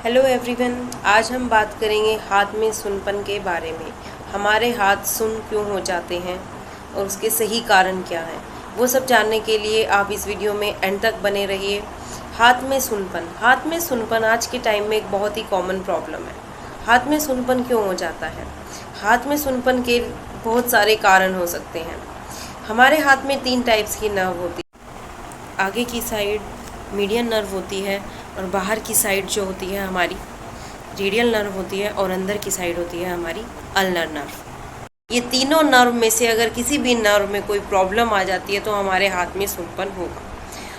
Hello everyone, आज हम बात करेंगे हाथ में सुन्नपन के बारे में। हमारे हाथ सुन्न क्यों हो जाते हैं और उसके सही कारण क्या हैं, वो सब जानने के लिए आप इस वीडियो में एंड तक बने रहिए। हाथ में सुन्नपन आज के टाइम में एक बहुत ही कॉमन प्रॉब्लम है। हाथ में सुन्नपन क्यों हो जाता है? हाथ में सुन्नपन के बहुत सारे कारण हो सकते हैं। हमारे हाथ में 3 टाइप्स की नर्व होती है। आगे की साइड मीडियन नर्व होती है और बाहर की साइड जो होती है हमारी रेडियल नर्व होती है और अंदर की साइड होती है हमारी अल्नर नर्व। ये तीनों नर्व में से अगर किसी भी नर्व में कोई प्रॉब्लम आ जाती है तो हमारे हाथ में सुन्नपन होगा।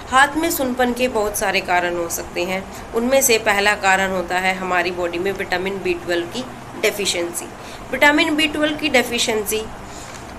हाथ में सुन्नपन के बहुत सारे कारण हो सकते हैं। उनमें से पहला कारण होता है हमारी बॉडी में विटामिन B12 की डेफिशिएंसी। विटामिन B12 की डेफिशिएंसी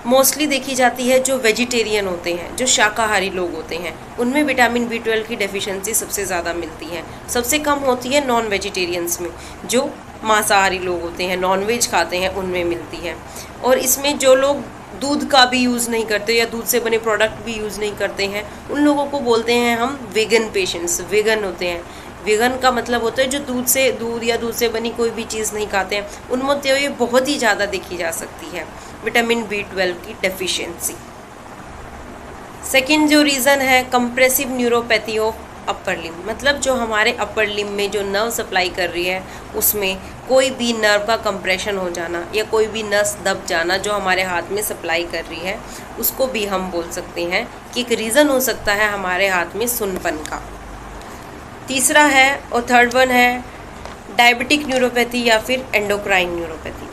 मोस्टली देखी जाती है जो वेजिटेरियन होते हैं, जो शाकाहारी लोग होते हैं, उनमें विटामिन B12 की डेफिशिएंसी सबसे ज़्यादा मिलती है। सबसे कम होती है नॉन वेजिटेरियंस में, जो मांसाहारी लोग होते हैं, नॉन वेज खाते हैं, उनमें मिलती है। और इसमें जो लोग दूध का भी यूज़ नहीं करते या दूध से बने प्रोडक्ट भी यूज़ नहीं करते हैं, उन लोगों को बोलते हैं हम वेगन पेशेंट्स। वेगन होते हैं, वेगन का मतलब होता है जो दूध या दूध से बनी कोई भी चीज़ नहीं खाते हैं, उनमें तो ये बहुत ही ज़्यादा देखी जा सकती है विटामिन B12 की डेफिशिएंसी। सेकंड जो रीज़न है compressive neuropathy of upper limb, मतलब जो हमारे अपर लिम्ब में जो नर्व सप्लाई कर रही है उसमें कोई भी नर्व का कंप्रेशन हो जाना या कोई भी नस दब जाना जो हमारे हाथ में सप्लाई कर रही है, उसको भी हम बोल सकते हैं कि एक रीज़न हो सकता है हमारे हाथ में सुन्नपन का। तीसरा है और थर्ड वन है डायबिटिक न्यूरोपैथी या फिर एंडोक्राइन न्यूरोपैथी।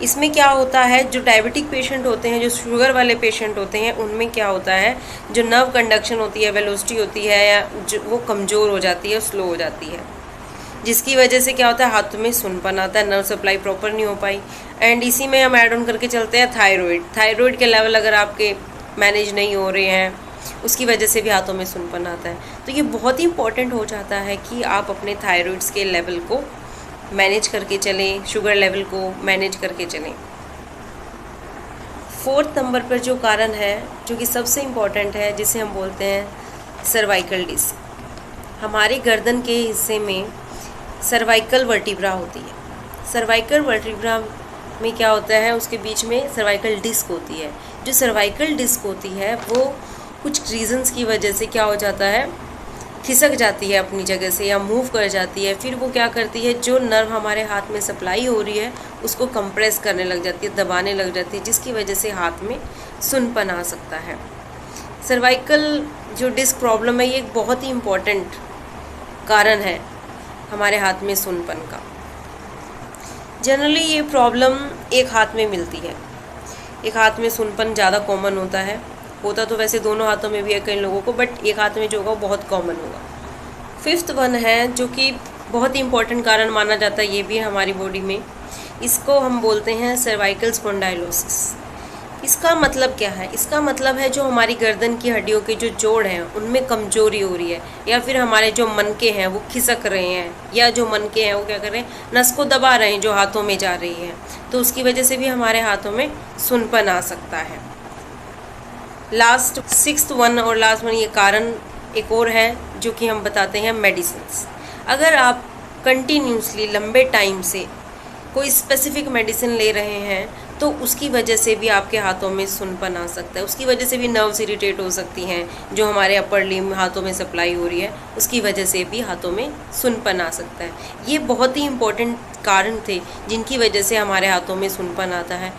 इसमें क्या होता है, जो डायबिटिक पेशेंट होते हैं, जो शुगर वाले पेशेंट होते हैं, उनमें क्या होता है जो नर्व कंडक्शन होती है, वेलोसिटी होती है या जो वो कमज़ोर हो जाती है, स्लो हो जाती है, जिसकी वजह से क्या होता है हाथों में सुन्नपन आता है, नर्व सप्लाई प्रॉपर नहीं हो पाई। एंड इसी में हम ऐड ऑन करके चलते हैं थायराइड के लेवल अगर आपके मैनेज नहीं हो रहे हैं, उसकी वजह से भी हाथों में सुन्नपन आता है। तो ये बहुत ही इंपॉर्टेंट हो जाता है कि आप अपने थायराइड्स के लेवल को मैनेज करके चलें, शुगर लेवल को मैनेज करके चलें। फोर्थ नंबर पर जो कारण है जो कि सबसे इम्पॉर्टेंट है, जिसे हम बोलते हैं सर्वाइकल डिस्क। हमारे गर्दन के हिस्से में सर्वाइकल वर्टिब्रा होती है। सर्वाइकल वर्टिब्रा में क्या होता है, उसके बीच में सर्वाइकल डिस्क होती है। जो सर्वाइकल डिस्क होती है वो कुछ रीजंस की वजह से क्या हो जाता है, खिसक जाती है अपनी जगह से या मूव कर जाती है। फिर वो क्या करती है, जो नर्व हमारे हाथ में सप्लाई हो रही है उसको कंप्रेस करने लग जाती है, दबाने लग जाती है, जिसकी वजह से हाथ में सुन्नपन आ सकता है। सर्वाइकल जो डिस्क प्रॉब्लम है ये एक बहुत ही इम्पॉर्टेंट कारण है हमारे हाथ में सुन्नपन का। जनरली ये प्रॉब्लम एक हाथ में मिलती है। एक हाथ में सुन्नपन ज़्यादा कॉमन होता तो वैसे दोनों हाथों में भी है कई लोगों को, बट एक हाथ में जो होगा वो बहुत कॉमन होगा। फिफ्थ वन है जो कि बहुत ही इंपॉर्टेंट कारण माना जाता है, ये भी है हमारी बॉडी में। इसको हम बोलते हैं सर्वाइकल स्पॉन्डाइलोसिस। इसका मतलब क्या है? इसका मतलब है जो हमारी गर्दन की हड्डियों के जो जोड़ हैं उनमें कमजोरी हो रही है, या फिर हमारे जो मनके हैं वो खिसक रहे हैं, या जो मनके हैं वो क्या कर रहे हैं, नस को दबा रहे हैं जो हाथों में जा रही है, तो उसकी वजह से भी हमारे हाथों में सुन्नपन आ सकता है। सिक्स्थ वन और लास्ट वन ये कारण एक और है जो कि हम बताते हैं मेडिसिन्स। अगर आप कंटिन्यूसली लंबे टाइम से कोई स्पेसिफिक मेडिसिन ले रहे हैं तो उसकी वजह से भी आपके हाथों में सुन्नपन आ सकता है। उसकी वजह से भी नर्व्स इरिटेट हो सकती हैं, जो हमारे अपर लिम्ब हाथों में सप्लाई हो रही है उसकी वजह से भी हाथों में सुन्नपन आ सकता है। ये बहुत ही इंपॉर्टेंट कारण थे जिनकी वजह से हमारे हाथों में सुन्नपन आता है।